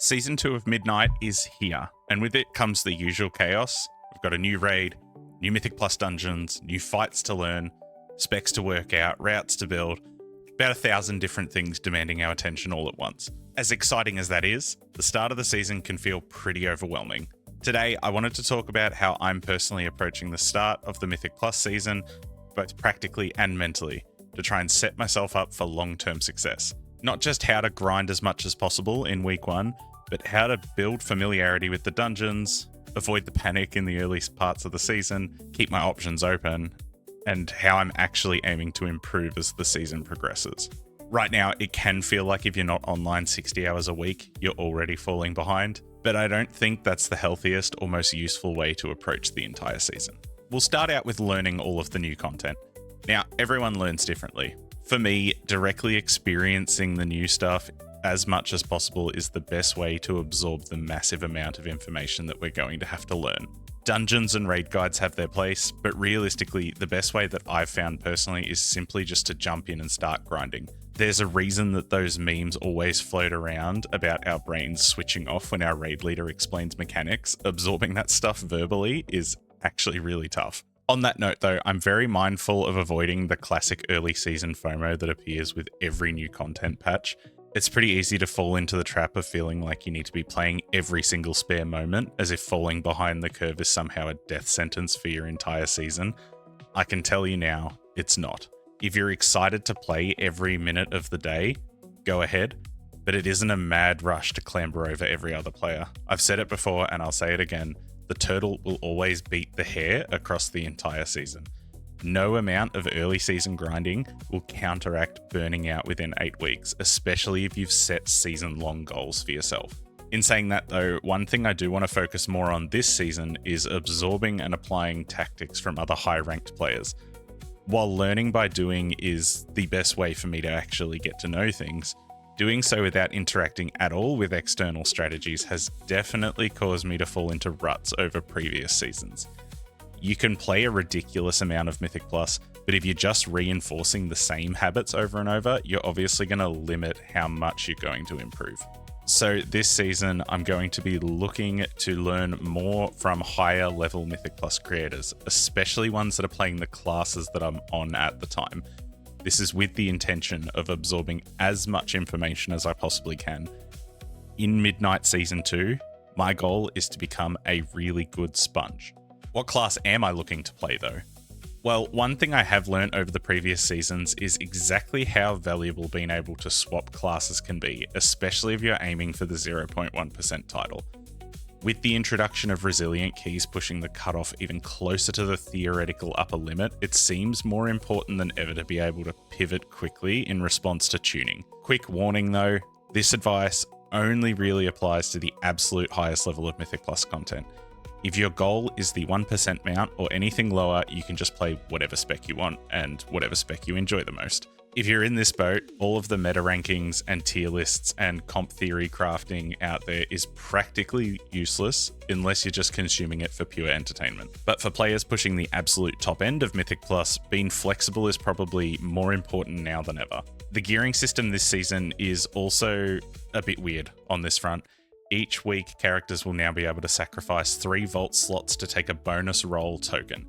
Season 2 of Midnight is here, and with it comes the usual chaos. We've got a new raid, new Mythic Plus dungeons, new fights to learn, specs to work out, routes to build, about 1,000 different things demanding our attention all at once. As exciting as that is, the start of the season can feel pretty overwhelming. Today, I wanted to talk about how I'm personally approaching the start of the Mythic Plus season, both practically and mentally, to try and set myself up for long-term success. Not just how to grind as much as possible in week 1, but how to build familiarity with the dungeons, avoid the panic in the earliest parts of the season, keep my options open, and how I'm actually aiming to improve as the season progresses. Right now, it can feel like if you're not online 60 hours a week, you're already falling behind, but I don't think that's the healthiest or most useful way to approach the entire season. We'll start out with learning all of the new content. Now, everyone learns differently. For me, directly experiencing the new stuff as much as possible is the best way to absorb the massive amount of information that we're going to have to learn. Dungeons and raid guides have their place, but realistically, the best way that I've found personally is simply just to jump in and start grinding. There's a reason that those memes always float around about our brains switching off when our raid leader explains mechanics. Absorbing that stuff verbally is actually really tough. On that note though, I'm very mindful of avoiding the classic early season FOMO that appears with every new content patch. It's pretty easy to fall into the trap of feeling like you need to be playing every single spare moment, as if falling behind the curve is somehow a death sentence for your entire season. I can tell you now, it's not. If you're excited to play every minute of the day, go ahead, but it isn't a mad rush to clamber over every other player. I've said it before and I'll say it again. The turtle will always beat the hare across the entire season. No amount of early season grinding will counteract burning out within 8 weeks, especially if you've set season-long goals for yourself. In saying that though, one thing I do want to focus more on this season is absorbing and applying tactics from other high-ranked players. While learning by doing is the best way for me to actually get to know things, doing so without interacting at all with external strategies has definitely caused me to fall into ruts over previous seasons. You can play a ridiculous amount of Mythic Plus, but if you're just reinforcing the same habits over and over, you're obviously going to limit how much you're going to improve. So this season, I'm going to be looking to learn more from higher level Mythic Plus creators, especially ones that are playing the classes that I'm on at the time. This is with the intention of absorbing as much information as I possibly can. In Midnight Season 2, my goal is to become a really good sponge. What class am I looking to play though? Well, one thing I have learned over the previous seasons is exactly how valuable being able to swap classes can be, especially if you're aiming for the 0.1% title. With the introduction of resilient keys pushing the cutoff even closer to the theoretical upper limit, it seems more important than ever to be able to pivot quickly in response to tuning. Quick warning though, this advice only really applies to the absolute highest level of Mythic Plus content. If your goal is the 1% mount or anything lower, you can just play whatever spec you want and whatever spec you enjoy the most. If you're in this boat, all of the meta rankings and tier lists and comp theory crafting out there is practically useless unless you're just consuming it for pure entertainment. But for players pushing the absolute top end of Mythic Plus, being flexible is probably more important now than ever. The gearing system this season is also a bit weird on this front. Each week, characters will now be able to sacrifice 3 vault slots to take a bonus roll token,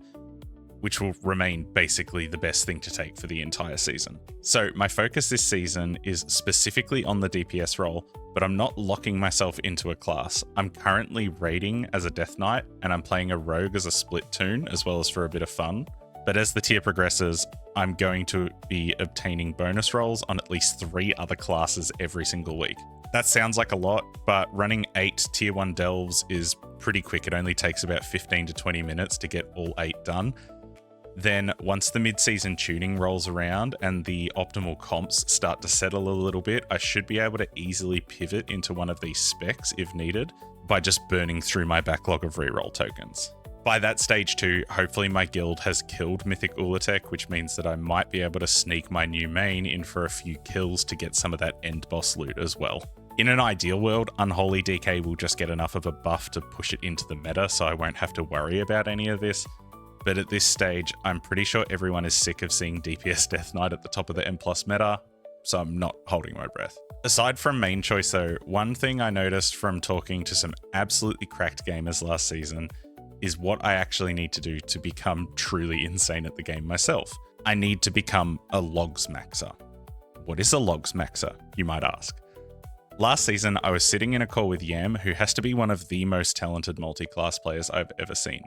which will remain basically the best thing to take for the entire season. So my focus this season is specifically on the DPS role, but I'm not locking myself into a class. I'm currently raiding as a Death Knight, and I'm playing a Rogue as a split toon, as well as for a bit of fun. But as the tier progresses, I'm going to be obtaining bonus rolls on at least 3 other classes every single week. That sounds like a lot, but running 8 tier 1 delves is pretty quick. It only takes about 15 to 20 minutes to get all 8 done. Then once the mid-season tuning rolls around and the optimal comps start to settle a little bit, I should be able to easily pivot into one of these specs if needed by just burning through my backlog of reroll tokens. By that stage too, hopefully my guild has killed Mythic Ulatek, which means that I might be able to sneak my new main in for a few kills to get some of that end boss loot as well. In an ideal world, Unholy DK will just get enough of a buff to push it into the meta, so I won't have to worry about any of this. But at this stage, I'm pretty sure everyone is sick of seeing DPS Death Knight at the top of the M+ meta. so I'm not holding my breath. Aside from main choice though, one thing I noticed from talking to some absolutely cracked gamers last season is what I actually need to do to become truly insane at the game myself. I need to become a logs maxer. What is a logs maxer, you might ask? Last season, I was sitting in a call with Yam, who has to be one of the most talented multi-class players I've ever seen.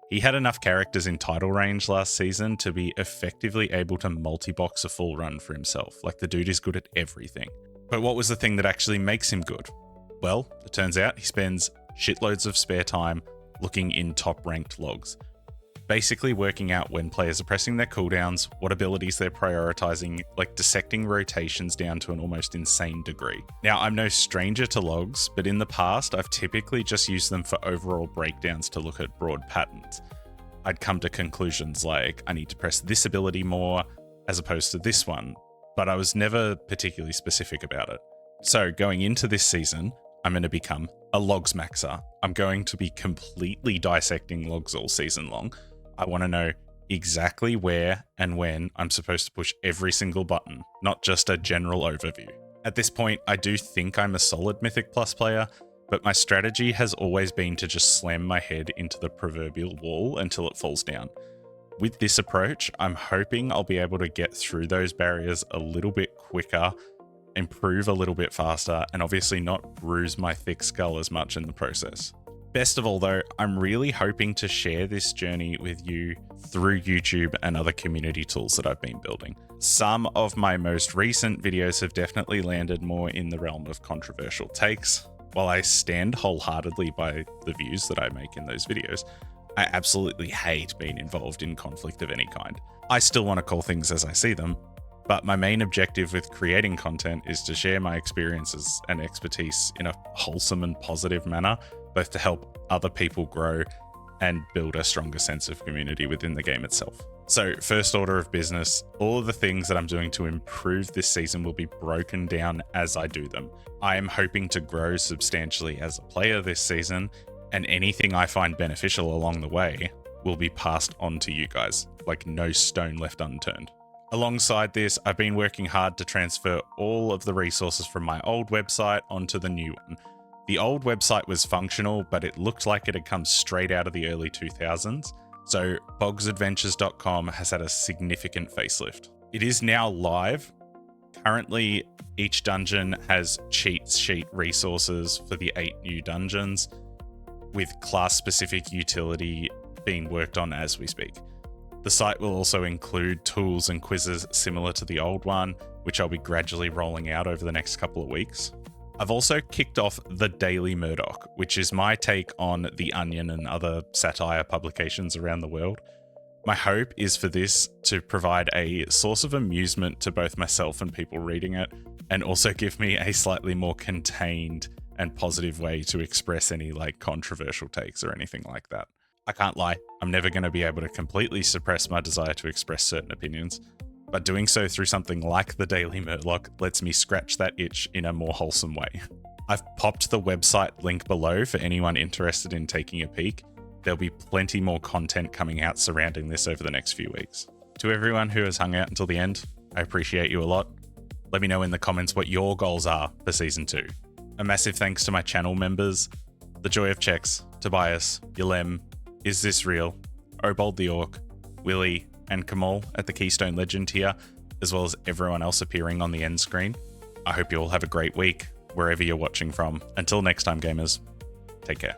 He had enough characters in title range last season to be effectively able to multi-box a full run for himself. Like, the dude is good at everything. But what was the thing that actually makes him good? Well, it turns out he spends shitloads of spare time looking in top-ranked logs, basically working out when players are pressing their cooldowns, what abilities they're prioritizing, like dissecting rotations down to an almost insane degree. Now, I'm no stranger to logs, but in the past, I've typically just used them for overall breakdowns to look at broad patterns. I'd come to conclusions like, I need to press this ability more as opposed to this one, but I was never particularly specific about it. So going into this season, I'm going to become a logs maxer. I'm going to be completely dissecting logs all season long. I want to know exactly where and when I'm supposed to push every single button, not just a general overview. At this point, I do think I'm a solid Mythic Plus player, but my strategy has always been to just slam my head into the proverbial wall until it falls down. With this approach, I'm hoping I'll be able to get through those barriers a little bit quicker, improve a little bit faster, and obviously not bruise my thick skull as much in the process. Best of all though, I'm really hoping to share this journey with you through YouTube and other community tools that I've been building. Some of my most recent videos have definitely landed more in the realm of controversial takes. While I stand wholeheartedly by the views that I make in those videos, I absolutely hate being involved in conflict of any kind. I still want to call things as I see them, but my main objective with creating content is to share my experiences and expertise in a wholesome and positive manner, both to help other people grow and build a stronger sense of community within the game itself. So first order of business, all of the things that I'm doing to improve this season will be broken down as I do them. I am hoping to grow substantially as a player this season, and anything I find beneficial along the way will be passed on to you guys, like no stone left unturned. Alongside this, I've been working hard to transfer all of the resources from my old website onto the new one. The old website was functional, but it looked like it had come straight out of the early 2000s, so bogsadventures.com has had a significant facelift. It is now live. Currently, each dungeon has cheat sheet resources for the 8 new dungeons, with class-specific utility being worked on as we speak. The site will also include tools and quizzes similar to the old one, which I'll be gradually rolling out over the next couple of weeks. I've also kicked off The Daily Murdoch, which is my take on The Onion and other satire publications around the world. My hope is for this to provide a source of amusement to both myself and people reading it, and also give me a slightly more contained and positive way to express any controversial takes or anything like that. I can't lie, I'm never going to be able to completely suppress my desire to express certain opinions, but doing so through something like the Daily Murloc lets me scratch that itch in a more wholesome way. I've popped the website link below for anyone interested in taking a peek. There'll be plenty more content coming out surrounding this over the next few weeks. To everyone who has hung out until the end, I appreciate you a lot. Let me know in the comments what your goals are for Season 2. A massive thanks to my channel members, The Joy of Checks, Tobias, Yalem, Is This Real, Obold the Orc, Willie, and Kamal at the Keystone Legend tier, as well as everyone else appearing on the end screen. I hope you all have a great week, wherever you're watching from. Until next time, gamers, take care.